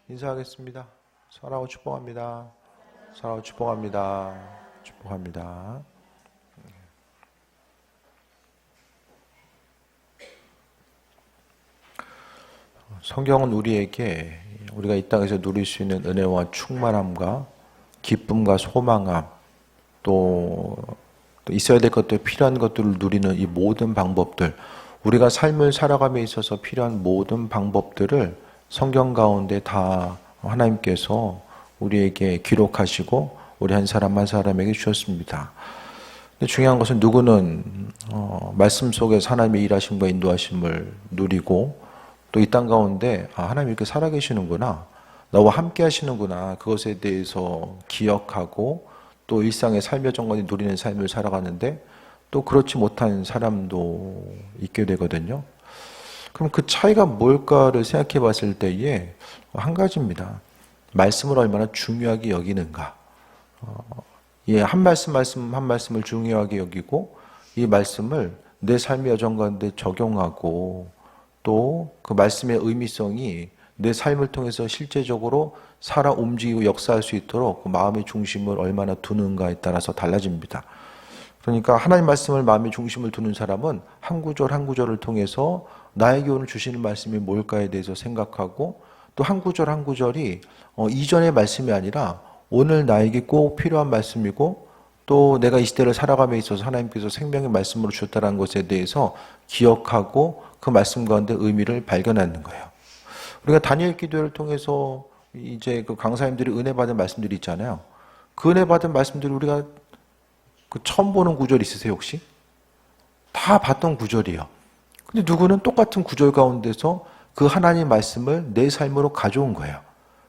인사하겠습니다. 사랑하고 축복합니다. 사랑하고 축복합니다. 축복합니다. 성경은 우리에게 우리가 이 땅에서 누릴 수 있는 은혜와 충만함과 기쁨과 소망함, 또 있어야 될 것들, 필요한 것들을 누리는 이 모든 방법들, 우리가 삶을 살아감에 있어서 필요한 모든 방법들을 성경 가운데 다 하나님께서 우리에게 기록하시고 우리 한 사람 한 사람에게 주셨습니다. 근데 중요한 것은 누구는 말씀 속에서 하나님의 일하심과 인도하심을 누리고 또 이 땅 가운데 하나님 이렇게 살아계시는구나, 나와 함께 하시는구나, 그것에 대해서 기억하고 또 일상의 삶의 정관이 누리는 삶을 살아가는데 또 그렇지 못한 사람도 있게 되거든요. 그럼 그 차이가 뭘까를 생각해 봤을 때에 한 가지입니다. 말씀을 얼마나 중요하게 여기는가. 한 말씀을 중요하게 여기고 이 말씀을 내 삶의 여정 가운데 적용하고 또 그 말씀의 의미성이 내 삶을 통해서 실제적으로 살아 움직이고 역사할 수 있도록 그 마음의 중심을 얼마나 두는가에 따라서 달라집니다. 그러니까 하나님 말씀을 마음의 중심을 두는 사람은 한 구절 한 구절을 통해서 나에게 오늘 주시는 말씀이 뭘까에 대해서 생각하고 또 한 구절 한 구절이 이전의 말씀이 아니라 오늘 나에게 꼭 필요한 말씀이고 또 내가 이 시대를 살아감에 있어서 하나님께서 생명의 말씀으로 주셨다는 것에 대해서 기억하고 그 말씀 가운데 의미를 발견하는 거예요. 우리가 다니엘 기도회를 통해서 이제 그 강사님들이 은혜 받은 말씀들이 있잖아요. 그 은혜 받은 말씀들이 우리가 그 처음 보는 구절 있으세요 혹시? 다 봤던 구절이에요. 근데 누구는 똑같은 구절 가운데서 그 하나님 말씀을 내 삶으로 가져온 거예요.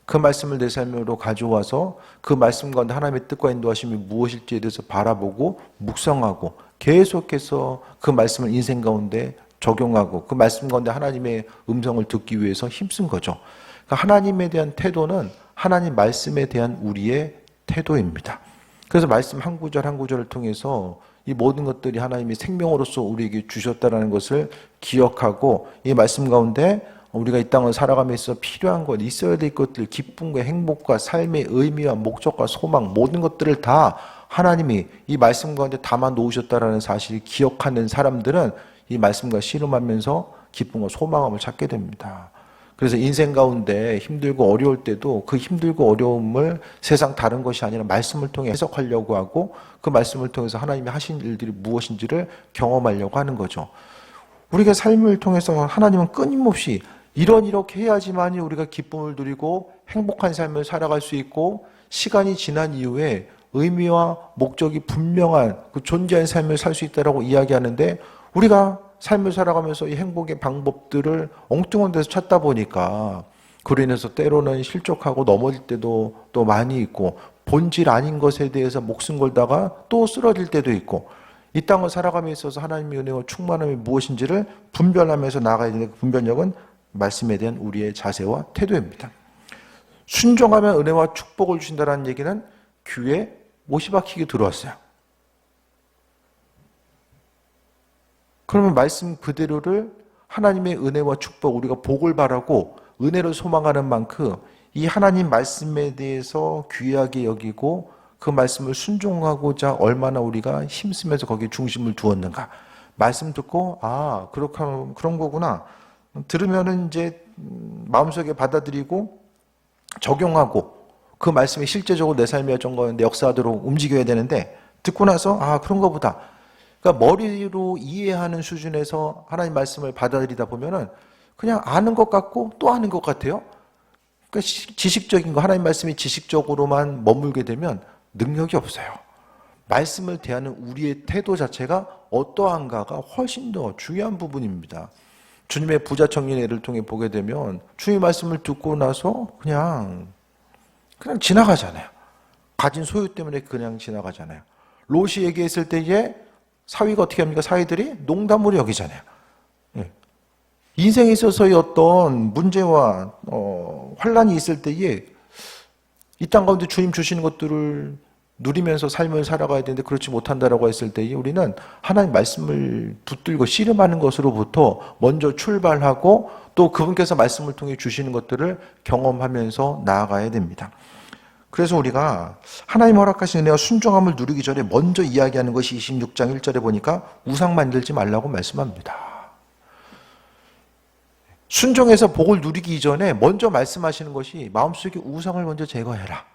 그 말씀을 내 삶으로 가져와서 그 말씀 가운데 하나님의 뜻과 인도하심이 무엇일지에 대해서 바라보고 묵상하고 계속해서 그 말씀을 인생 가운데 적용하고 그 말씀 가운데 하나님의 음성을 듣기 위해서 힘쓴 거죠. 그러니까 하나님에 대한 태도는 하나님 말씀에 대한 우리의 태도입니다. 그래서 말씀 한 구절 한 구절을 통해서 이 모든 것들이 하나님이 생명으로서 우리에게 주셨다는 것을 기억하고 이 말씀 가운데 우리가 이 땅을 살아가면서 있어 필요한 것, 있어야 될 것들, 기쁨과 행복과 삶의 의미와 목적과 소망, 모든 것들을 다 하나님이 이 말씀 가운데 담아 놓으셨다는 사실을 기억하는 사람들은 이 말씀과 씨름하면서 기쁨과 소망함을 찾게 됩니다. 그래서 인생 가운데 힘들고 어려울 때도 그 힘들고 어려움을 세상 다른 것이 아니라 말씀을 통해 해석하려고 하고 그 말씀을 통해서 하나님이 하신 일들이 무엇인지를 경험하려고 하는 거죠. 우리가 삶을 통해서 하나님은 끊임없이 이렇게 해야지만이 우리가 기쁨을 누리고 행복한 삶을 살아갈 수 있고 시간이 지난 이후에 의미와 목적이 분명한 그 존재한 삶을 살 수 있다라고 이야기하는데 우리가 삶을 살아가면서 이 행복의 방법들을 엉뚱한 데서 찾다 보니까 그로 인해서 때로는 실족하고 넘어질 때도 또 많이 있고 본질 아닌 것에 대해서 목숨 걸다가 또 쓰러질 때도 있고 이 땅을 살아감에 있어서 하나님의 은혜와 충만함이 무엇인지를 분별하면서 나아가야 되는 그 분별력은 말씀에 대한 우리의 자세와 태도입니다. 순종하면 은혜와 축복을 주신다는 얘기는 귀에 못이 박히게 들어왔어요. 그러면 말씀 그대로를 하나님의 은혜와 축복, 우리가 복을 바라고 은혜를 소망하는 만큼 이 하나님 말씀에 대해서 귀하게 여기고 그 말씀을 순종하고자 얼마나 우리가 힘쓰면서 거기에 중심을 두었는가. 말씀 듣고 그런 거구나. 들으면은 이제 마음속에 받아들이고 적용하고 그 말씀이 실제적으로 내 삶의 여정 가운데 역사하도록 움직여야 되는데 듣고 나서 그런 거보다 그러니까 머리로 이해하는 수준에서 하나님 말씀을 받아들이다 보면은 그냥 아는 것 같고 또 아는 것 같아요. 그러니까 지식적인 거, 하나님 말씀이 지식적으로만 머물게 되면 능력이 없어요. 말씀을 대하는 우리의 태도 자체가 어떠한가가 훨씬 더 중요한 부분입니다. 주님의 부자 청년의 예를 통해 보게 되면 주님의 말씀을 듣고 나서 그냥 지나가잖아요. 가진 소유 때문에 그냥 지나가잖아요. 롯이 얘기했을 때에 사위가 어떻게 합니까? 사위들이 농담으로 여기잖아요. 인생에 있어서의 어떤 문제와 환란이 있을 때에 이 땅 가운데 주님 주시는 것들을 누리면서 삶을 살아가야 되는데 그렇지 못한다라고 했을 때에 우리는 하나님 말씀을 붙들고 씨름하는 것으로부터 먼저 출발하고 또 그분께서 말씀을 통해 주시는 것들을 경험하면서 나아가야 됩니다. 그래서 우리가 하나님 허락하신 은혜와 순종함을 누리기 전에 먼저 이야기하는 것이 26장 1절에 보니까 우상 만들지 말라고 말씀합니다. 순종해서 복을 누리기 전에 먼저 말씀하시는 것이 마음속에 우상을 먼저 제거해라.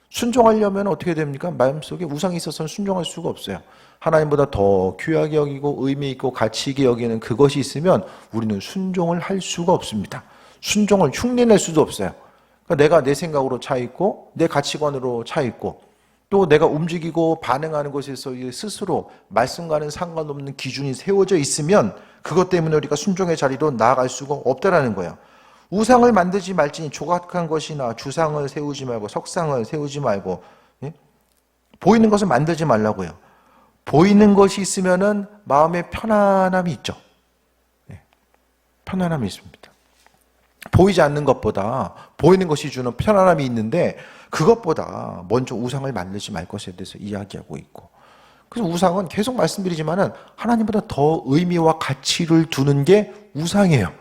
순종하려면 어떻게 됩니까? 마음속에 우상이 있어서는 순종할 수가 없어요. 하나님보다 더 귀하게 여기고 의미 있고 가치 있게 여기는 그것이 있으면 우리는 순종을 할 수가 없습니다. 순종을 흉내낼 수도 없어요. 그러니까 내가 내 생각으로 차 있고 내 가치관으로 차 있고 또 내가 움직이고 반응하는 것에서 스스로 말씀과는 상관없는 기준이 세워져 있으면 그것 때문에 우리가 순종의 자리로 나아갈 수가 없다라는 거예요. 우상을 만들지 말지니 조각한 것이나 주상을 세우지 말고 석상을 세우지 말고 보이는 것을 만들지 말라고요. 보이는 것이 있으면은 마음에 편안함이 있죠. 편안함이 있습니다. 보이지 않는 것보다 보이는 것이 주는 편안함이 있는데 그것보다 먼저 우상을 만들지 말 것에 대해서 이야기하고 있고 그래서 우상은 계속 말씀드리지만은 하나님보다 더 의미와 가치를 두는 게 우상이에요.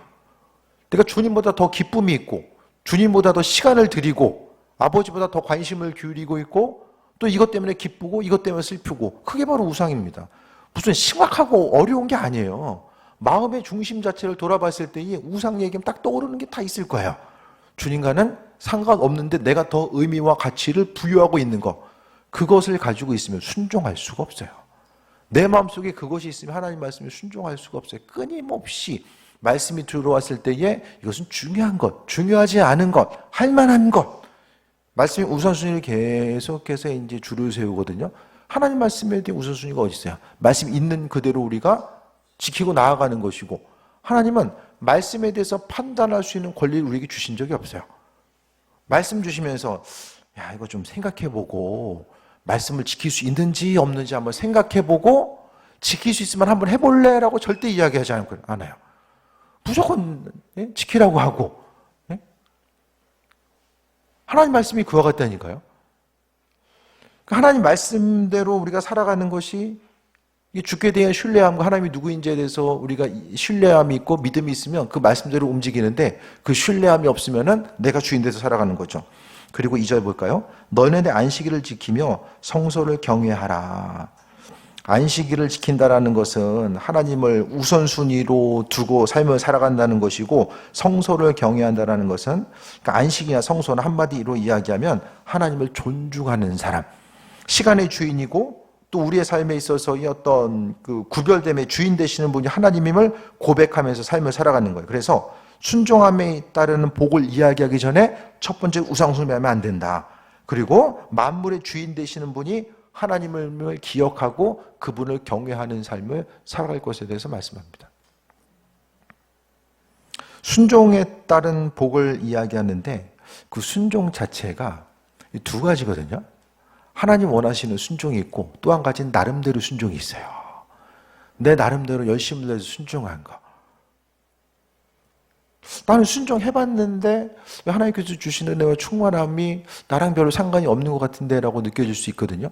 내가 주님보다 더 기쁨이 있고 주님보다 더 시간을 드리고 아버지보다 더 관심을 기울이고 있고 또 이것 때문에 기쁘고 이것 때문에 슬프고 그게 바로 우상입니다. 무슨 심각하고 어려운 게 아니에요. 마음의 중심 자체를 돌아봤을 때에 우상 얘기하면 딱 떠오르는 게 다 있을 거예요. 주님과는 상관없는데 내가 더 의미와 가치를 부여하고 있는 것 그것을 가지고 있으면 순종할 수가 없어요. 내 마음속에 그것이 있으면 하나님 말씀에 순종할 수가 없어요. 끊임없이 말씀이 들어왔을 때에 이것은 중요한 것, 중요하지 않은 것, 할 만한 것. 말씀의 우선순위를 계속해서 이제 줄을 세우거든요. 하나님 말씀에 대한 우선순위가 어디 있어요? 말씀 있는 그대로 우리가 지키고 나아가는 것이고 하나님은 말씀에 대해서 판단할 수 있는 권리를 우리에게 주신 적이 없어요. 말씀 주시면서 야 이거 좀 생각해보고 말씀을 지킬 수 있는지 없는지 한번 생각해보고 지킬 수 있으면 한번 해볼래? 라고 절대 이야기하지 않아요. 무조건 지키라고 하고 하나님 말씀이 그와 같다니까요. 하나님 말씀대로 우리가 살아가는 것이 주께 대한 신뢰함과 하나님이 누구인지에 대해서 우리가 신뢰함이 있고 믿음이 있으면 그 말씀대로 움직이는데 그 신뢰함이 없으면 내가 주인 돼서 살아가는 거죠. 그리고 2절 볼까요? 너네 내 안식일을 지키며 성소를 경외하라. 안식일을 지킨다라는 것은 하나님을 우선순위로 두고 삶을 살아간다는 것이고 성소를 경외한다라는 것은 그러니까 안식이나 성소는 한마디로 이야기하면 하나님을 존중하는 사람, 시간의 주인이고 또 우리의 삶에 있어서의 어떤 그 구별됨의 주인 되시는 분이 하나님임을 고백하면서 삶을 살아가는 거예요. 그래서 순종함에 따르는 복을 이야기하기 전에 첫 번째 우상숭배하면 안 된다. 그리고 만물의 주인 되시는 분이 하나님을 기억하고 그분을 경외하는 삶을 살아갈 것에 대해서 말씀합니다. 순종에 따른 복을 이야기하는데 그 순종 자체가 두 가지거든요. 하나님 원하시는 순종이 있고 또 한 가지는 나름대로 순종이 있어요. 내 나름대로 열심을 내서 순종한 거. 나는 순종해봤는데 왜 하나님께서 주시는 은혜와 충만함이 나랑 별로 상관이 없는 것 같은데 라고 느껴질 수 있거든요.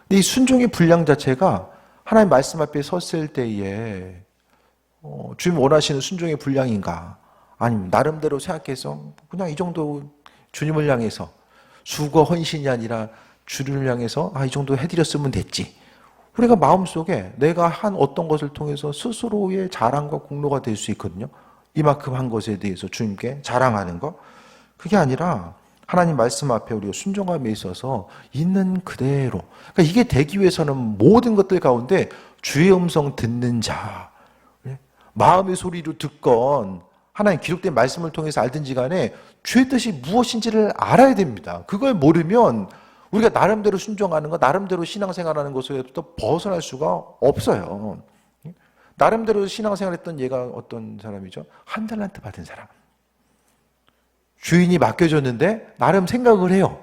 근데 이 순종의 분량 자체가 하나님 말씀 앞에 섰을 때에 주님 원하시는 순종의 분량인가 아니면 나름대로 생각해서 그냥 이 정도 주님을 향해서 수고 헌신이 아니라 주님을 향해서 이 정도 해드렸으면 됐지. 우리가 마음속에 내가 한 어떤 것을 통해서 스스로의 자랑과 공로가 될 수 있거든요. 이만큼 한 것에 대해서 주님께 자랑하는 것. 그게 아니라 하나님 말씀 앞에 우리가 순종함에 있어서 있는 그대로. 그러니까 이게 되기 위해서는 모든 것들 가운데 주의 음성 듣는 자, 마음의 소리로 듣건 하나님 기록된 말씀을 통해서 알든지 간에 주의 뜻이 무엇인지를 알아야 됩니다. 그걸 모르면 우리가 나름대로 순종하는 것, 나름대로 신앙생활하는 것에서 벗어날 수가 없어요. 나름대로 신앙생활했던 얘가 어떤 사람이죠? 한 달란트 받은 사람. 주인이 맡겨줬는데 나름 생각을 해요.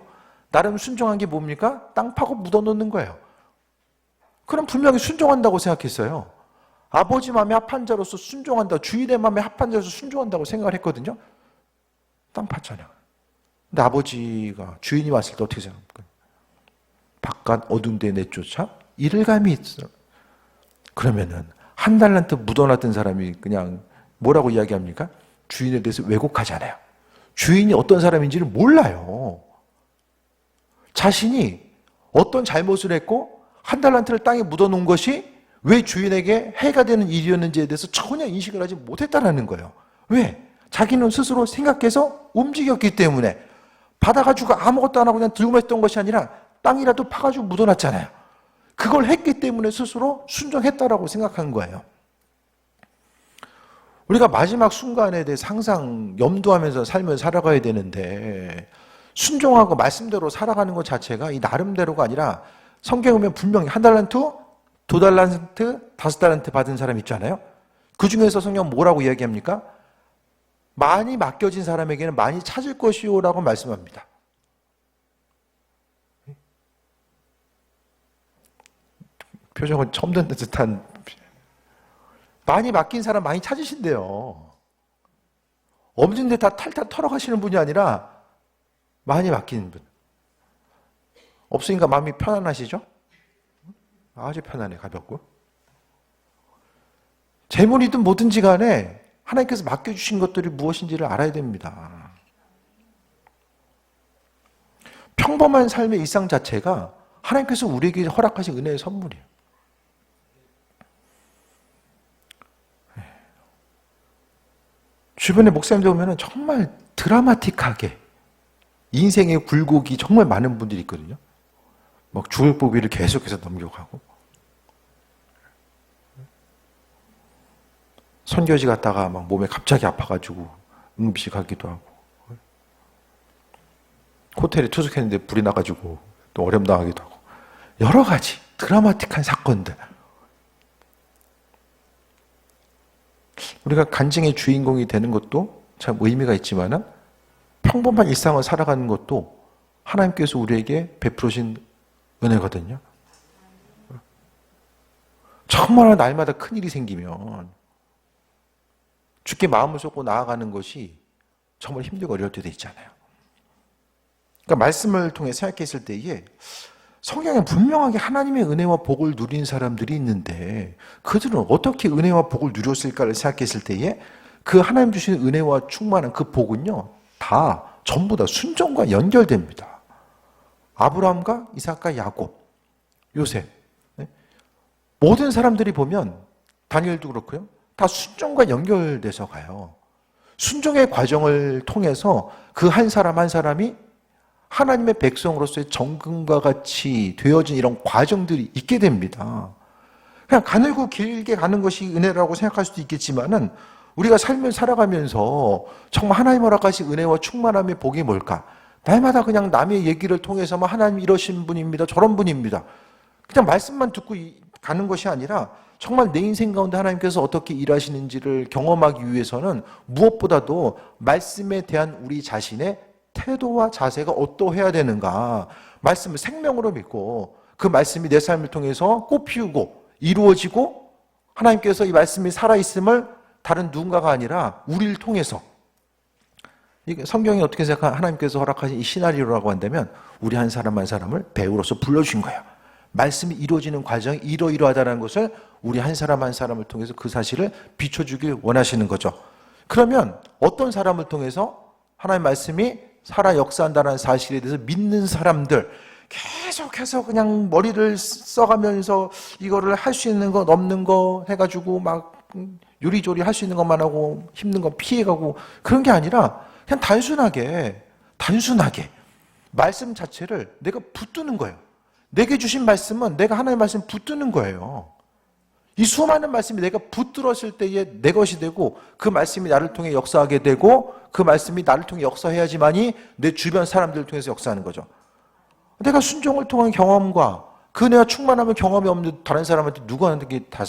나름 순종한 게 뭡니까? 땅 파고 묻어놓는 거예요. 그럼 분명히 순종한다고 생각했어요. 아버지 마음에 합한 자로서 순종한다. 주인의 마음에 합한 자로서 순종한다고 생각을 했거든요. 땅 팠잖아요. 근데 아버지가 주인이 왔을 때 어떻게 생각합니까? 바깥 어두운 데 내쫓아 이를 감이 있어. 그러면은 한 달란트 묻어놨던 사람이 그냥 뭐라고 이야기합니까? 주인에 대해서 왜곡하잖아요. 주인이 어떤 사람인지를 몰라요. 자신이 어떤 잘못을 했고 한 달란트를 땅에 묻어놓은 것이 왜 주인에게 해가 되는 일이었는지에 대해서 전혀 인식을 하지 못했다는 거예요. 왜? 자기는 스스로 생각해서 움직였기 때문에. 받아가지고 아무것도 안 하고 그냥 들고만 있던 것이 아니라 땅이라도 파가지고 묻어놨잖아요. 그걸 했기 때문에 스스로 순종했다라고 생각한 거예요. 우리가 마지막 순간에 대해서 항상 염두하면서 삶을 살아가야 되는데 순종하고 말씀대로 살아가는 것 자체가 이 나름대로가 아니라 성경에 보면 분명히 한 달란트, 두 달란트, 다섯 달란트 받은 사람 있잖아요. 그 중에서 성경 뭐라고 이야기합니까? 많이 맡겨진 사람에게는 많이 찾을 것이요 라고 말씀합니다. 표정은 처음 듣는 듯한. 많이 맡긴 사람 많이 찾으신대요. 없는데 다 탈탈 털어가시는 분이 아니라 많이 맡기는 분. 없으니까 마음이 편안하시죠? 아주 편안해, 가볍고. 재물이든 뭐든지 간에 하나님께서 맡겨주신 것들이 무엇인지를 알아야 됩니다. 평범한 삶의 일상 자체가 하나님께서 우리에게 허락하신 은혜의 선물이에요. 주변에 목사님들 보면 정말 드라마틱하게 인생의 굴곡이 정말 많은 분들이 있거든요. 막 죽을 보기를 계속해서 넘겨가고 선교지 갔다가 막 몸에 갑자기 아파가지고 응급실가기도 하고 호텔에 투숙했는데 불이 나가지고 또 어려움당하기도 하고 여러 가지 드라마틱한 사건들. 우리가 간증의 주인공이 되는 것도 참 의미가 있지만은 평범한 일상을 살아가는 것도 하나님께서 우리에게 베풀으신 은혜거든요. 정말 날마다 큰일이 생기면 주께 마음을 쏟고 나아가는 것이 정말 힘들고 어려울 때도 있잖아요. 그러니까 말씀을 통해 생각했을 때에 성경에 분명하게 하나님의 은혜와 복을 누린 사람들이 있는데 그들은 어떻게 은혜와 복을 누렸을까를 생각했을 때에 그 하나님 주신 은혜와 충만한 그 복은요 다 전부 다 순종과 연결됩니다. 아브라함과 이삭과 야곱, 요셉 모든 사람들이 보면 다니엘도 그렇고요 다 순종과 연결돼서 가요. 순종의 과정을 통해서 그 한 사람 한 사람이 하나님의 백성으로서의 정금과 같이 되어진 이런 과정들이 있게 됩니다. 그냥 가늘고 길게 가는 것이 은혜라고 생각할 수도 있겠지만은 우리가 삶을 살아가면서 정말 하나님 허락하신 은혜와 충만함의 복이 뭘까? 날마다 그냥 남의 얘기를 통해서만 하나님 이러신 분입니다. 저런 분입니다. 그냥 말씀만 듣고 가는 것이 아니라 정말 내 인생 가운데 하나님께서 어떻게 일하시는지를 경험하기 위해서는 무엇보다도 말씀에 대한 우리 자신의 태도와 자세가 어떠해야 되는가. 말씀을 생명으로 믿고 그 말씀이 내 삶을 통해서 꽃피우고 이루어지고 하나님께서 이 말씀이 살아있음을 다른 누군가가 아니라 우리를 통해서 성경이 어떻게 생각하면 하나님께서 허락하신 이 시나리오라고 한다면 우리 한 사람 한 사람을 배우로서 불러주신 거예요. 말씀이 이루어지는 과정이 이러이러하다는 것을 우리 한 사람 한 사람을 통해서 그 사실을 비춰주길 원하시는 거죠. 그러면 어떤 사람을 통해서 하나님의 말씀이 살아 역사한다는 사실에 대해서 믿는 사람들 계속해서 그냥 머리를 써가면서 이거를 할 수 있는 거 넘는 거 해가지고 막 요리조리 할 수 있는 것만 하고 힘든 거 피해가고 그런 게 아니라 그냥 단순하게 말씀 자체를 내가 붙드는 거예요. 내게 주신 말씀은 내가 하나님의 말씀 붙드는 거예요. 이 수많은 말씀이 내가 붙들었을 때에 내 것이 되고 그 말씀이 나를 통해 역사하게 되고 그 말씀이 나를 통해 역사해야지만이 내 주변 사람들을 통해서 역사하는 거죠. 내가 순종을 통한 경험과 그 내가 충만하면 경험이 없는 다른 사람한테 누구한테 다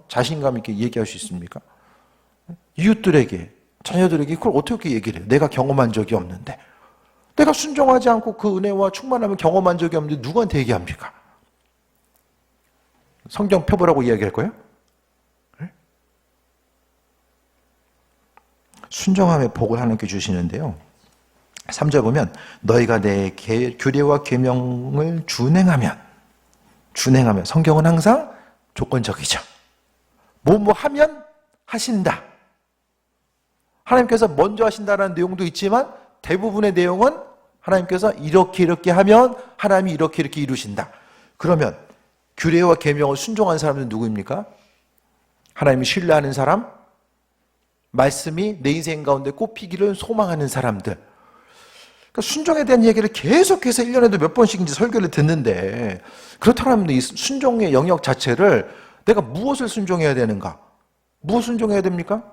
자신감 있게 얘기할 수 있습니까? 이웃들에게, 자녀들에게 그걸 어떻게 얘기를 해요? 내가 경험한 적이 없는데. 내가 순종하지 않고 그 은혜와 충만함을 경험한 적이 없는데 누구한테 얘기합니까? 성경 펴보라고 이야기할 거예요? 네? 순종함의 복을 하나님께 주시는데요. 3절 보면 너희가 내 규례와 계명을 준행하면 성경은 항상 조건적이죠. 뭐 하면 하신다. 하나님께서 먼저 하신다는 내용도 있지만 대부분의 내용은 하나님께서 이렇게 하면 하나님이 이렇게 이루신다. 그러면 규례와 계명을 순종한 사람은 누구입니까? 하나님이 신뢰하는 사람, 말씀이 내 인생 가운데 꼽히기를 소망하는 사람들. 그러니까 순종에 대한 얘기를 계속해서 1년에도 몇 번씩 이제 설교를 듣는데, 그렇다면 이 순종의 영역 자체를 내가 무엇을 순종해야 되는가? 무엇 순종해야 됩니까?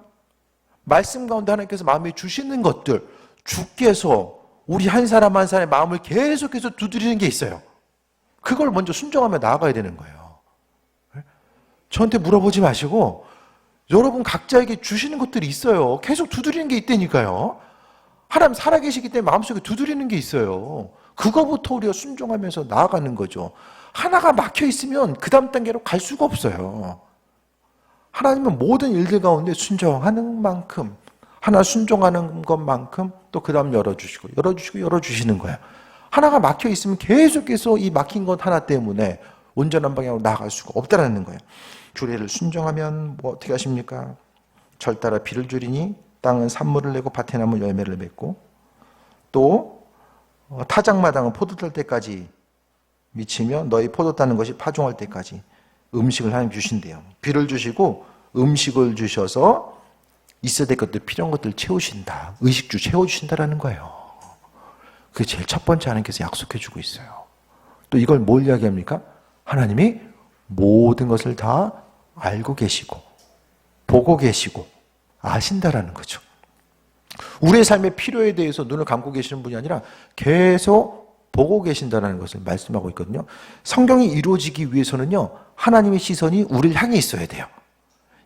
말씀 가운데 하나님께서 마음에 주시는 것들, 주께서 우리 한 사람 한 사람의 마음을 계속해서 두드리는 게 있어요. 그걸 먼저 순종하며 나아가야 되는 거예요. 저한테 물어보지 마시고 여러분 각자에게 주시는 것들이 있어요. 계속 두드리는 게 있다니까요. 하나님 살아계시기 때문에 마음속에 두드리는 게 있어요. 그거부터 우리가 순종하면서 나아가는 거죠. 하나가 막혀 있으면 그 다음 단계로 갈 수가 없어요. 하나님은 모든 일들 가운데 순종하는 만큼, 하나 순종하는 것만큼 또 그 다음 열어주시는 거예요. 하나가 막혀 있으면 계속해서 이 막힌 것 하나 때문에 온전한 방향으로 나아갈 수가 없다는 거예요. 규례를 순종하면 뭐 어떻게 하십니까? 절 따라 비를 줄이니 땅은 산물을 내고 밭에 나무 열매를 맺고, 또 타작마당은 포도 딸 때까지 미치며 너희 포도 따는 것이 파종할 때까지 음식을 하나님 주신대요. 비를 주시고 음식을 주셔서 있어야 될 것들, 필요한 것들 채우신다. 의식주 채워주신다라는 거예요. 그게 제일 첫 번째 하나님께서 약속해 주고 있어요. 또 이걸 뭘 이야기합니까? 하나님이 모든 것을 다 알고 계시고 보고 계시고 아신다라는 거죠. 우리의 삶의 필요에 대해서 눈을 감고 계시는 분이 아니라 계속 보고 계신다는 것을 말씀하고 있거든요. 성경이 이루어지기 위해서는요, 하나님의 시선이 우리를 향해 있어야 돼요.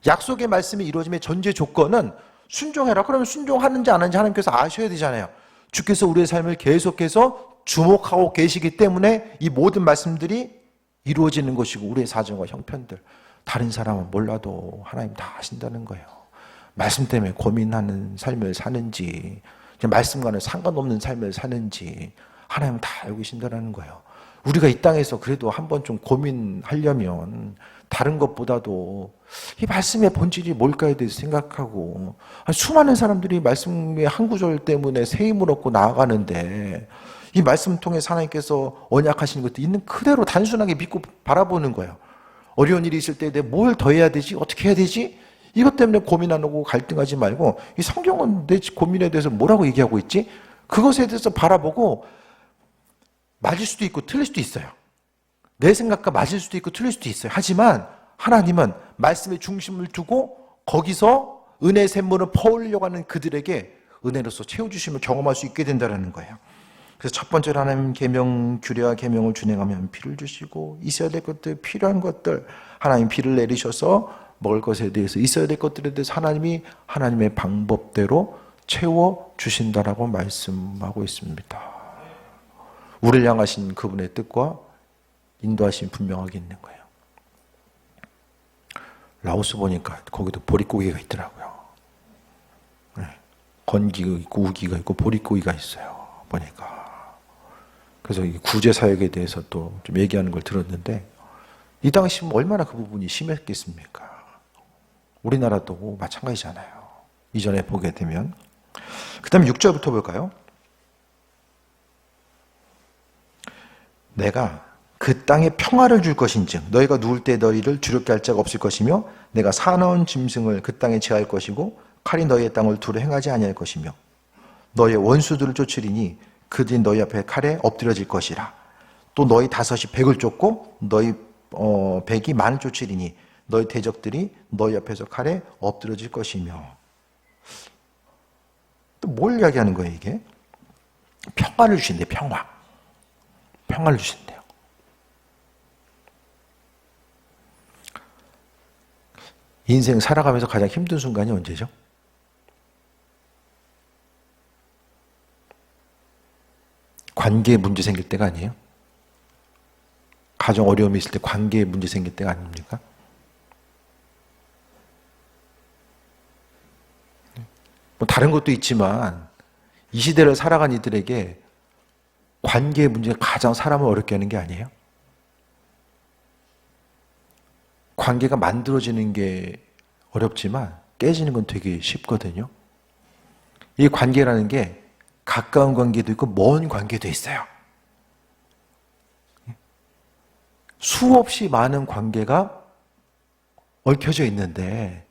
약속의 말씀이 이루어짐의 전제 조건은 순종해라. 그러면 순종하는지 안 하는지 하나님께서 아셔야 되잖아요. 주께서 우리의 삶을 계속해서 주목하고 계시기 때문에 이 모든 말씀들이 이루어지는 것이고, 우리의 사정과 형편들, 다른 사람은 몰라도 하나님 다 아신다는 거예요. 말씀 때문에 고민하는 삶을 사는지, 말씀과는 상관없는 삶을 사는지 하나님은 다 알고 계신다는 거예요. 우리가 이 땅에서 그래도 한번 좀 고민하려면 다른 것보다도 이 말씀의 본질이 뭘까에 대해서 생각하고, 수많은 사람들이 말씀의 한 구절 때문에 새 힘을 얻고 나아가는데, 이 말씀 통해서 하나님께서 언약하시는 것도 있는 그대로 단순하게 믿고 바라보는 거예요. 어려운 일이 있을 때 내가 뭘 더 해야 되지? 어떻게 해야 되지? 이것 때문에 고민 안 하고 갈등하지 말고, 이 성경은 내 고민에 대해서 뭐라고 얘기하고 있지? 그것에 대해서 바라보고, 맞을 수도 있고 틀릴 수도 있어요. 내 생각과 맞을 수도 있고 틀릴 수도 있어요. 하지만 하나님은 말씀에 중심을 두고 거기서 은혜의 샘물을 퍼올려고 하는 그들에게 은혜로서 채워주심을 경험할 수 있게 된다는 거예요. 그래서 첫 번째로 하나님 계명, 규례와 계명을 준행하면 비를 주시고, 있어야 될 것들, 필요한 것들, 하나님 비를 내리셔서 먹을 것에 대해서, 있어야 될 것들에 대해서 하나님이 하나님의 방법대로 채워주신다라고 말씀하고 있습니다. 우리를 향하신 그분의 뜻과 인도하심이 분명하게 있는 거예요. 라오스 보니까 거기도 보릿고기가 있더라고요. 건기가 있고 우기가 있고 보릿고기가 있어요. 보니까. 그래서 이 구제 사역에 대해서 또 좀 얘기하는 걸 들었는데, 이 당시 얼마나 그 부분이 심했겠습니까? 우리나라도 마찬가지잖아요. 이전에 보게 되면. 그 다음에 6절부터 볼까요? 내가 그 땅에 평화를 줄 것인즉 너희가 누울 때 너희를 두렵게 할 자가 없을 것이며, 내가 사나운 짐승을 그 땅에 제할 것이고 칼이 너희의 땅을 두루 행하지 아니할 것이며, 너희의 원수들을 쫓으리니 그들이 너희 앞에 칼에 엎드려질 것이라. 또 너희 다섯이 백을 쫓고 너희 백이 만을 쫓으리니 너희 대적들이 너희 앞에서 칼에 엎드려질 것이며. 또 뭘 이야기하는 거예요 이게? 평화를 주신대. 평화를 주신대요. 인생 살아가면서 가장 힘든 순간이 언제죠? 관계에 문제 생길 때가 아니에요? 가정 어려움이 있을 때 관계에 문제 생길 때가 아닙니까? 뭐 다른 것도 있지만 이 시대를 살아간 이들에게 관계의 문제가 가장 사람을 어렵게 하는 게 아니에요? 관계가 만들어지는 게 어렵지만 깨지는 건 되게 쉽거든요. 이 관계라는 게 가까운 관계도 있고 먼 관계도 있어요. 수없이 많은 관계가 얽혀져 있는데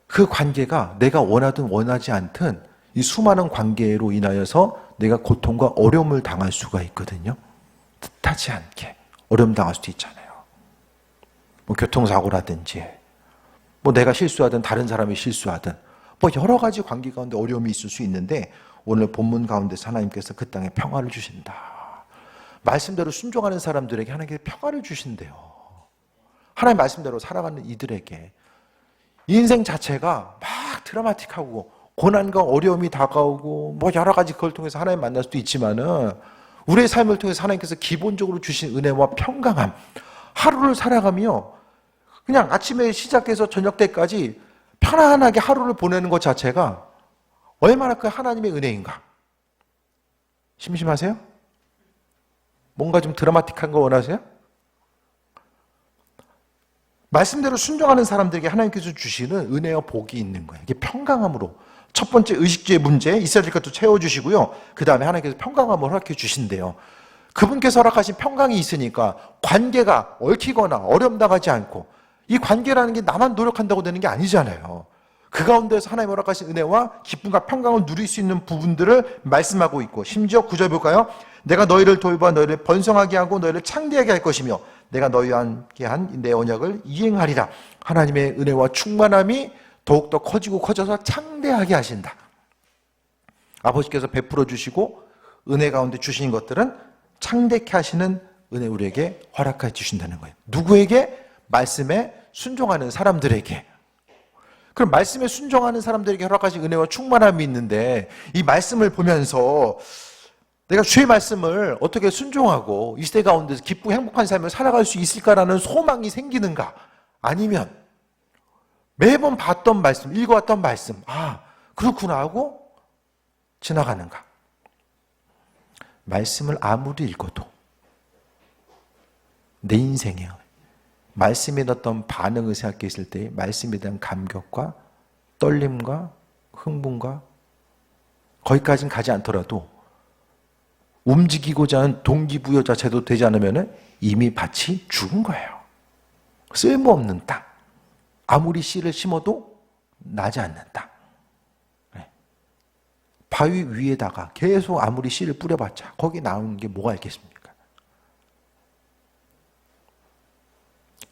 그 관계가 내가 원하든 원하지 않든 이 수많은 관계로 인하여서 내가 고통과 어려움을 당할 수가 있거든요. 뜻하지 않게 어려움 당할 수도 있잖아요. 뭐 교통사고라든지 뭐 내가 실수하든 다른 사람이 실수하든 뭐 여러 가지 관계 가운데 어려움이 있을 수 있는데 오늘 본문 가운데서 하나님께서 그 땅에 평화를 주신다. 말씀대로 순종하는 사람들에게 하나님께서 평화를 주신대요. 하나님 말씀대로 살아가는 이들에게 인생 자체가 막 드라마틱하고 고난과 어려움이 다가오고 뭐 여러 가지 그걸 통해서 하나님 만날 수도 있지만은 우리의 삶을 통해서 하나님께서 기본적으로 주신 은혜와 평강함, 하루를 살아가며 그냥 아침에 시작해서 저녁 때까지 편안하게 하루를 보내는 것 자체가 얼마나 그 하나님의 은혜인가. 심심하세요? 뭔가 좀 드라마틱한 거 원하세요? 말씀대로 순종하는 사람들에게 하나님께서 주시는 은혜와 복이 있는 거예요. 이게 평강함으로. 첫 번째 의식주의 문제, 있어야 될 것도 채워주시고요. 그 다음에 하나님께서 평강함을 허락해 주신대요. 그분께서 허락하신 평강이 있으니까 관계가 얽히거나 어려움 당하지 않고 이 관계라는 게 나만 노력한다고 되는 게 아니잖아요. 그 가운데서 하나님 허락하신 은혜와 기쁨과 평강을 누릴 수 있는 부분들을 말씀하고 있고 심지어 9절 볼까요? 내가 너희를 돌봐 너희를 번성하게 하고 너희를 창대하게 할 것이며 내가 너희와 함께 한 내 언약을 이행하리라. 하나님의 은혜와 충만함이 더욱더 커지고 커져서 창대하게 하신다. 아버지께서 베풀어 주시고 은혜 가운데 주신 것들은 창대케 하시는 은혜 우리에게 허락해 주신다는 거예요. 누구에게? 말씀에 순종하는 사람들에게. 그럼 말씀에 순종하는 사람들에게 허락하신 은혜와 충만함이 있는데 이 말씀을 보면서 내가 주의 말씀을 어떻게 순종하고 이 시대 가운데서 기쁘고 행복한 삶을 살아갈 수 있을까라는 소망이 생기는가? 아니면 매번 봤던 말씀, 읽어왔던 말씀, 아 그렇구나 하고 지나가는가? 말씀을 아무리 읽어도 내 인생에 말씀에 어떤 반응을 생각했을 때 말씀에 대한 감격과 떨림과 흥분과 거기까지는 가지 않더라도 움직이고자 하는 동기부여 자체도 되지 않으면 이미 밭이 죽은 거예요. 쓸모없는 땅. 아무리 씨를 심어도 나지 않는 땅. 바위 위에다가 계속 아무리 씨를 뿌려봤자 거기 나오는 게 뭐가 있겠습니까?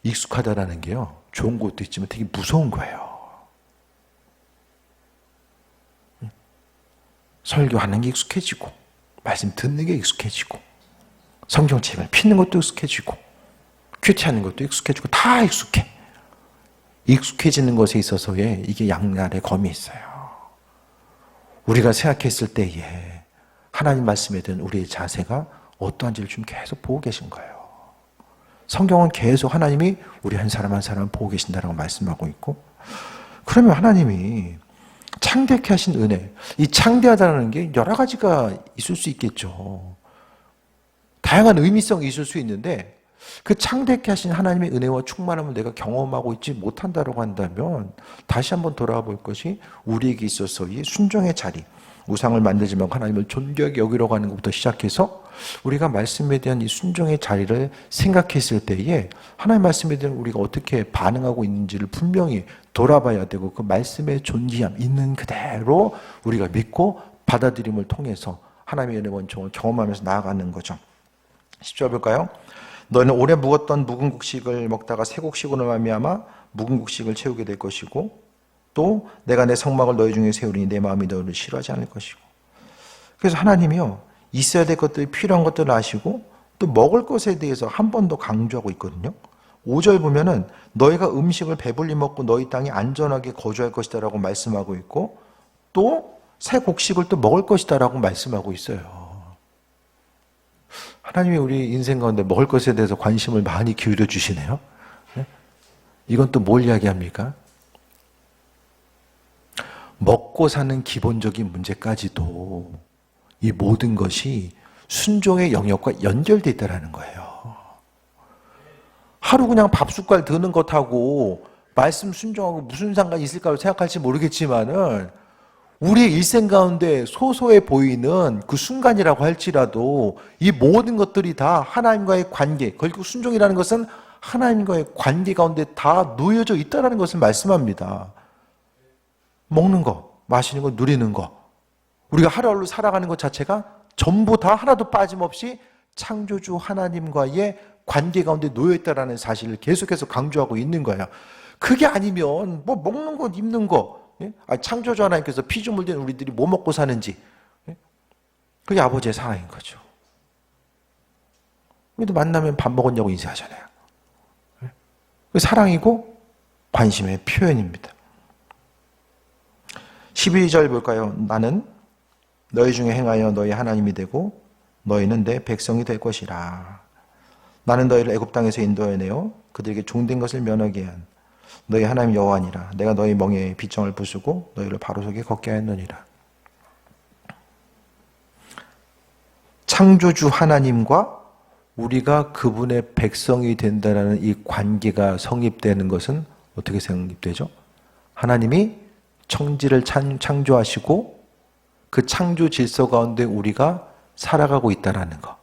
익숙하다라는 게요, 좋은 것도 있지만 되게 무서운 거예요. 설교하는 게 익숙해지고 말씀 듣는 게 익숙해지고 성경책을 피는 것도 익숙해지고 큐티하는 것도 익숙해지고 다 익숙해. 익숙해지는 것에 있어서의 이게 양날의 검이 있어요. 우리가 생각했을 때에 하나님 말씀에 대한 우리의 자세가 어떠한지를 좀 계속 보고 계신 거예요. 성경은 계속 하나님이 우리 한 사람 한 사람 보고 계신다라고 말씀하고 있고, 그러면 하나님이 창대케 하신 은혜, 이 창대하다는 게 여러 가지가 있을 수 있겠죠. 다양한 의미성이 있을 수 있는데 그 창대케 하신 하나님의 은혜와 충만함을 내가 경험하고 있지 못한다고 한다면 다시 한번 돌아와 볼 것이 우리에게 있어서의 순종의 자리, 우상을 만들지 말고 하나님을 존귀하게 여기려고 하는 것부터 시작해서 우리가 말씀에 대한 이 순종의 자리를 생각했을 때에 하나님 말씀에 대한 우리가 어떻게 반응하고 있는지를 분명히 돌아봐야 되고 그 말씀의 존귀함 있는 그대로 우리가 믿고 받아들임을 통해서 하나님의 은혜 원총을 경험하면서 나아가는 거죠. 10절 볼까요? 너희는 오래 묵었던 묵은 곡식을 먹다가 새 곡식으로 말미암아 묵은 곡식을 채우게 될 것이고 또 내가 내 성막을 너희 중에 세우리니 내 마음이 너희를 싫어하지 않을 것이고. 그래서 하나님이요, 있어야 될 것들, 필요한 것들을 아시고 또 먹을 것에 대해서 한 번 더 강조하고 있거든요. 5절 보면은 너희가 음식을 배불리 먹고 너희 땅에 안전하게 거주할 것이다 라고 말씀하고 있고 또 새 곡식을 또 먹을 것이다 라고 말씀하고 있어요. 하나님이 우리 인생 가운데 먹을 것에 대해서 관심을 많이 기울여 주시네요. 이건 또 뭘 이야기합니까? 먹고 사는 기본적인 문제까지도 이 모든 것이 순종의 영역과 연결되어 있다는 거예요. 하루 그냥 밥숟갈 드는 것하고 말씀 순종하고 무슨 상관이 있을까 생각할지 모르겠지만은 우리의 일생 가운데 소소해 보이는 그 순간이라고 할지라도 이 모든 것들이 다 하나님과의 관계, 결국 순종이라는 것은 하나님과의 관계 가운데 다 놓여져 있다는 것을 말씀합니다. 먹는 거, 마시는 거, 누리는 거, 우리가 하루하루 살아가는 것 자체가 전부 다 하나도 빠짐없이 창조주 하나님과의 관계 가운데 놓여있다는 사실을 계속해서 강조하고 있는 거예요. 그게 아니면 뭐 먹는 거, 입는 거, 창조주 하나님께서 피조물 된 우리들이 뭐 먹고 사는지, 그게 아버지의 사랑인 거죠. 우리도 만나면 밥 먹었냐고 인사하잖아요. 그 사랑이고 관심의 표현입니다. 12절 볼까요? 나는 너희 중에 행하여 너희 하나님이 되고 너희는 내 백성이 될 것이라. 나는 너희를 애굽 땅에서 인도해내어 그들에게 종된 것을 면하게 한 너희 하나님 여호와니라. 내가 너희 멍에에 빗정을 부수고 너희를 바로 속에 걷게 하였느니라. 창조주 하나님과 우리가 그분의 백성이 된다는 이 관계가 성립되는 것은 어떻게 성립되죠? 하나님이 천지를 창조하시고 그 창조 질서 가운데 우리가 살아가고 있다는 것.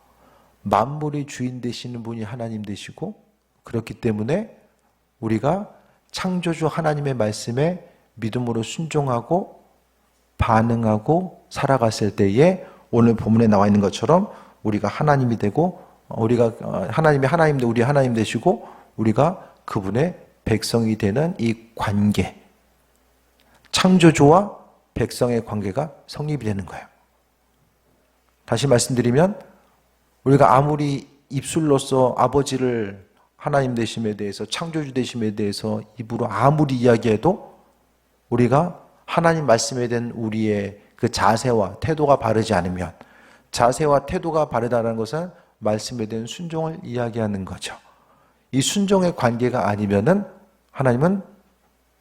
만물의 주인 되시는 분이 하나님 되시고, 그렇기 때문에 우리가 창조주 하나님의 말씀에 믿음으로 순종하고 반응하고 살아갔을 때에 오늘 본문에 나와 있는 것처럼 우리가 하나님이 되고, 우리가 하나님이 하나님 되고 우리 하나님 되시고 우리가 그분의 백성이 되는 이 관계, 창조주와 백성의 관계가 성립이 되는 거예요. 다시 말씀드리면 우리가 아무리 입술로서 아버지를 하나님 되심에 대해서, 창조주 되심에 대해서 입으로 아무리 이야기해도 우리가 하나님 말씀에 대한 우리의 그 자세와 태도가 바르지 않으면, 자세와 태도가 바르다는 것은 말씀에 대한 순종을 이야기하는 거죠. 이 순종의 관계가 아니면은 하나님은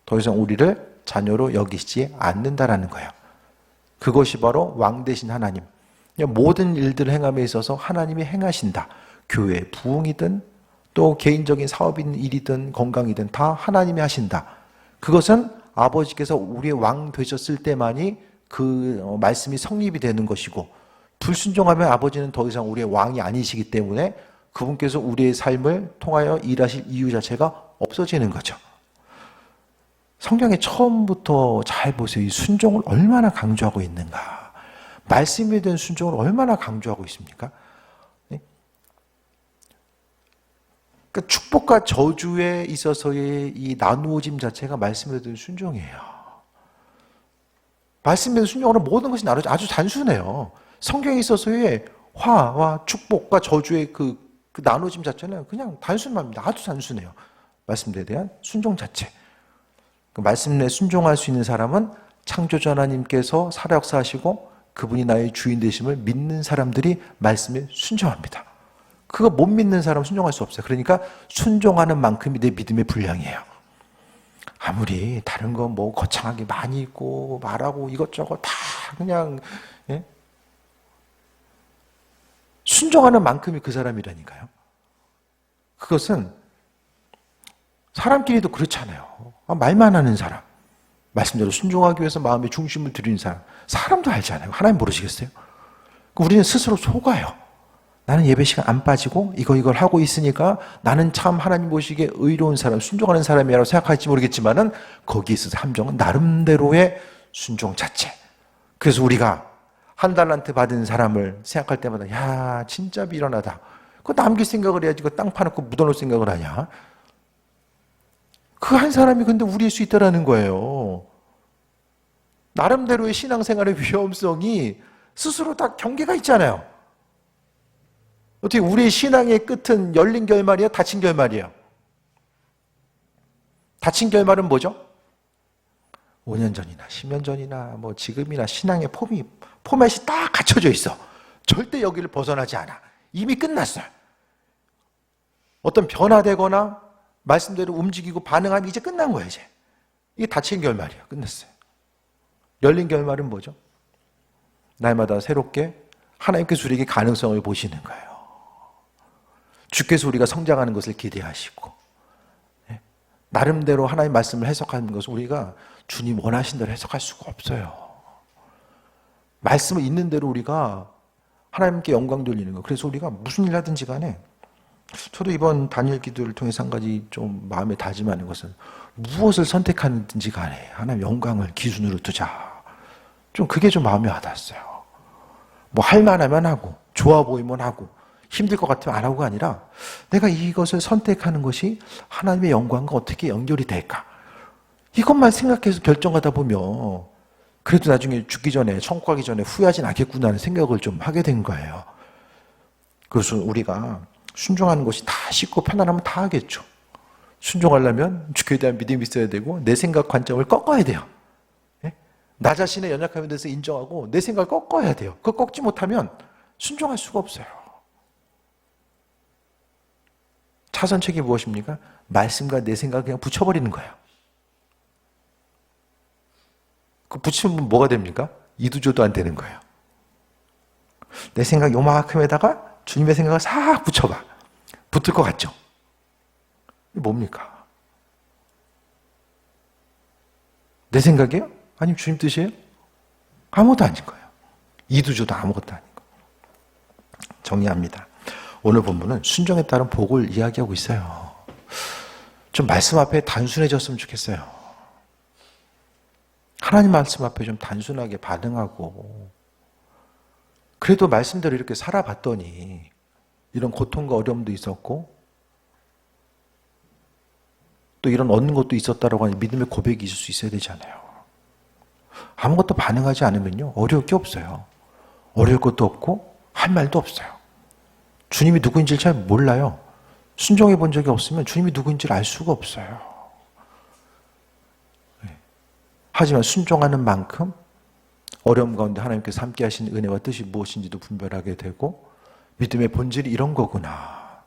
더 이상 우리를 자녀로 여기시지 않는다라는 거예요. 그것이 바로 왕 되신 하나님. 모든 일들을 행함에 있어서 하나님이 행하신다. 교회 부흥이든 또 개인적인 사업인 일이든 건강이든 다 하나님이 하신다. 그것은 아버지께서 우리의 왕 되셨을 때만이 그 말씀이 성립이 되는 것이고, 불순종하면 아버지는 더 이상 우리의 왕이 아니시기 때문에 그분께서 우리의 삶을 통하여 일하실 이유 자체가 없어지는 거죠. 성경에 처음부터 잘 보세요. 이 순종을 얼마나 강조하고 있는가. 말씀에 대한 순종을 얼마나 강조하고 있습니까? 그러니까 축복과 저주에 있어서의 이 나누어짐 자체가 말씀에 대한 순종이에요. 말씀에 대한 순종으로 모든 것이 아주 단순해요. 성경에 있어서의 화와 축복과 저주의 그 나누어짐 자체는 그냥 단순합니다. 아주 단순해요. 말씀에 대한 순종 자체. 그 말씀에 순종할 수 있는 사람은 창조주 하나님께서 살아 역사하시고 그분이 나의 주인 되심을 믿는 사람들이 말씀에 순종합니다. 그거 못 믿는 사람은 순종할 수 없어요. 그러니까 순종하는 만큼이 내 믿음의 분량이에요. 아무리 다른 거 뭐 거창하게 많이 있고 말하고 이것저것 다 그냥 순종하는 만큼이 그 사람이라니까요. 그것은 사람끼리도 그렇잖아요. 말만 하는 사람, 말씀대로 순종하기 위해서 마음의 중심을 들이는 사람도 알잖아요. 하나님 모르시겠어요? 우리는 스스로 속아요. 나는 예배 시간 안 빠지고 이걸 하고 있으니까 나는 참 하나님 보시기에 의로운 사람, 순종하는 사람이라고 생각할지 모르겠지만은 거기에 있어서 함정은 나름대로의 순종 자체. 그래서 우리가 한 달란트 받은 사람을 생각할 때마다 야 진짜 미련하다. 그거 남길 생각을 해야지. 그거 땅 파놓고 묻어놓을 생각을 하냐. 그 한 사람이 근데 우리일 수 있다라는 거예요. 나름대로의 신앙생활의 위험성이 스스로 다 경계가 있잖아요. 어떻게 우리의 신앙의 끝은 열린 결말이야? 닫힌 결말이야? 닫힌 결말은 뭐죠? 5년 전이나 10년 전이나 뭐 지금이나 신앙의 포맷이 딱 갖춰져 있어. 절대 여기를 벗어나지 않아. 이미 끝났어요. 어떤 변화되거나 말씀대로 움직이고 반응하면 이제 끝난 거예요. 이제 이게 닫힌 결말이야. 끝났어요. 열린 결말은 뭐죠? 날마다 새롭게 하나님께서 우리에게 가능성을 보시는 거예요. 주께서 우리가 성장하는 것을 기대하시고, 나름대로 하나님의 말씀을 해석하는 것은 우리가 주님 원하신 대로 해석할 수가 없어요. 말씀을 있는 대로 우리가 하나님께 영광 돌리는 거. 그래서 우리가 무슨 일 하든지 간에, 저도 이번 단일 기도를 통해서 한 가지 좀 마음에 다짐하는 것은 무엇을 선택하든지 간에 하나님 영광을 기준으로 두자. 좀 그게 좀 마음에 와닿았어요. 뭐 할만하면 하고 좋아 보이면 하고 힘들 것 같으면 안 하고가 아니라 내가 이것을 선택하는 것이 하나님의 영광과 어떻게 연결이 될까? 이것만 생각해서 결정하다 보면 그래도 나중에 죽기 전에, 천국 가기 전에 후회하진 않겠구나 하는 생각을 좀 하게 된 거예요. 그래서 우리가 순종하는 것이 다 쉽고 편안하면 다 하겠죠. 순종하려면 주께 대한 믿음이 있어야 되고 내 생각 관점을 꺾어야 돼요. 나 자신의 연약함에 대해서 인정하고 내 생각을 꺾어야 돼요. 그거 꺾지 못하면 순종할 수가 없어요. 차선책이 무엇입니까? 말씀과 내 생각을 그냥 붙여버리는 거예요. 그 붙이면 뭐가 됩니까? 이두조도 안 되는 거예요. 내 생각 요만큼에다가 주님의 생각을 싹 붙여봐. 붙을 것 같죠? 이게 뭡니까? 내 생각이에요? 아니면 주님 뜻이에요? 아무것도 아닌 거예요. 이두조도 아무것도 아닌 거예요. 정리합니다. 오늘 본문은 순종에 따른 복을 이야기하고 있어요. 좀 말씀 앞에 단순해졌으면 좋겠어요. 하나님 말씀 앞에 좀 단순하게 반응하고, 그래도 말씀대로 이렇게 살아봤더니 이런 고통과 어려움도 있었고 또 이런 얻는 것도 있었다라고 하는 믿음의 고백이 있을 수 있어야 되잖아요. 아무것도 반응하지 않으면요, 어려울 게 없어요. 어려울 것도 없고 할 말도 없어요. 주님이 누구인지를 잘 몰라요. 순종해 본 적이 없으면 주님이 누구인지를 알 수가 없어요. 하지만 순종하는 만큼 어려움 가운데 하나님께서 함께 하신 은혜와 뜻이 무엇인지도 분별하게 되고, 믿음의 본질이 이런 거구나.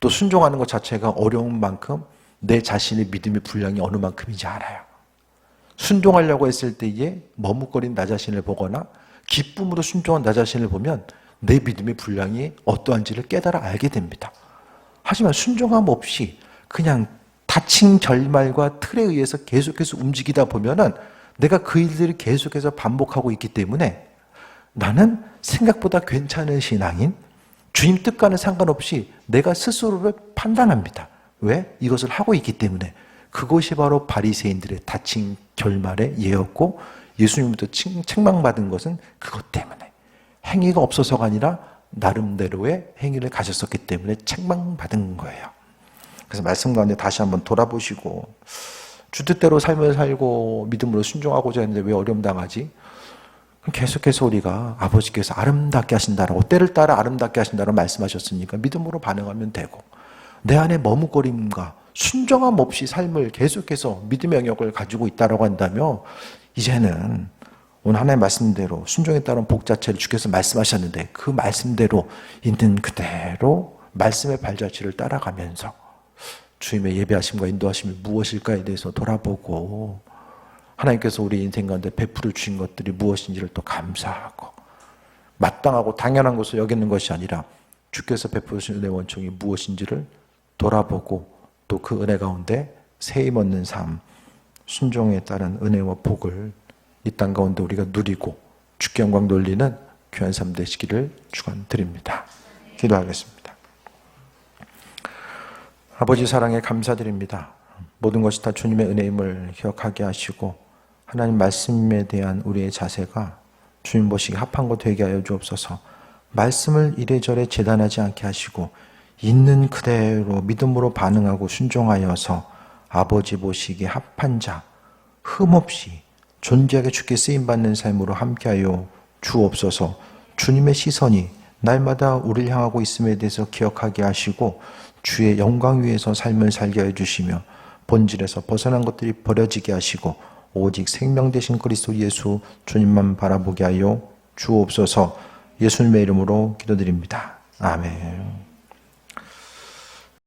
또 순종하는 것 자체가 어려운 만큼 내 자신의 믿음의 분량이 어느 만큼인지 알아요. 순종하려고 했을 때에 머뭇거린 나 자신을 보거나 기쁨으로 순종한 나 자신을 보면 내 믿음의 분량이 어떠한지를 깨달아 알게 됩니다. 하지만 순종함 없이 그냥 닫힌 결말과 틀에 의해서 계속해서 움직이다 보면은 내가 그 일들을 계속해서 반복하고 있기 때문에 나는 생각보다 괜찮은 신앙인, 주님 뜻과는 상관없이 내가 스스로를 판단합니다. 왜? 이것을 하고 있기 때문에. 그것이 바로 바리새인들의 닫힌 결말의 예였고, 예수님부터 책망받은 것은 그것 때문에. 행위가 없어서가 아니라 나름대로의 행위를 가졌었기 때문에 책망받은 거예요. 그래서 말씀 가운데 다시 한번 돌아보시고, 주 뜻대로 삶을 살고 믿음으로 순종하고자 했는데 왜 어려움 당하지? 계속해서 우리가 아버지께서 아름답게 하신다라고, 때를 따라 아름답게 하신다라고 말씀하셨으니까 믿음으로 반응하면 되고, 내 안에 머뭇거림과 순종함 없이 삶을 계속해서 믿음의 영역을 가지고 있다라고 한다면, 이제는 오늘 하나님의 말씀대로 순종에 따른 복 자체를 주께서 말씀하셨는데 그 말씀대로 있는 그대로 말씀의 발자취를 따라가면서 주님의 예배하심과 인도하심이 무엇일까에 대해서 돌아보고, 하나님께서 우리 인생 가운데 베풀어 주신 것들이 무엇인지를 또 감사하고, 마땅하고 당연한 것을 여기는 것이 아니라 주께서 베풀어 주신 은혜의 원총이 무엇인지를 돌아보고, 또 그 은혜 가운데 세임 얻는 삶, 순종에 따른 은혜와 복을 이 땅 가운데 우리가 누리고 주께 영광 돌리는 귀한 삶 되시기를 축원드립니다. 기도하겠습니다. 아버지 사랑에 감사드립니다. 모든 것이 다 주님의 은혜임을 기억하게 하시고, 하나님 말씀에 대한 우리의 자세가 주님 보시기 합한 것 되게 하여 주옵소서. 말씀을 이래저래 재단하지 않게 하시고 있는 그대로 믿음으로 반응하고 순종하여서 아버지 보시기에 합한 자, 흠없이 존귀하게 주께 쓰임받는 삶으로 함께하여 주옵소서. 주님의 시선이 날마다 우리를 향하고 있음에 대해서 기억하게 하시고 주의 영광 위에서 삶을 살게 하여 주시며, 본질에서 벗어난 것들이 버려지게 하시고 오직 생명 되신 그리스도 예수 주님만 바라보게 하여 주옵소서. 예수님의 이름으로 기도드립니다. 아멘.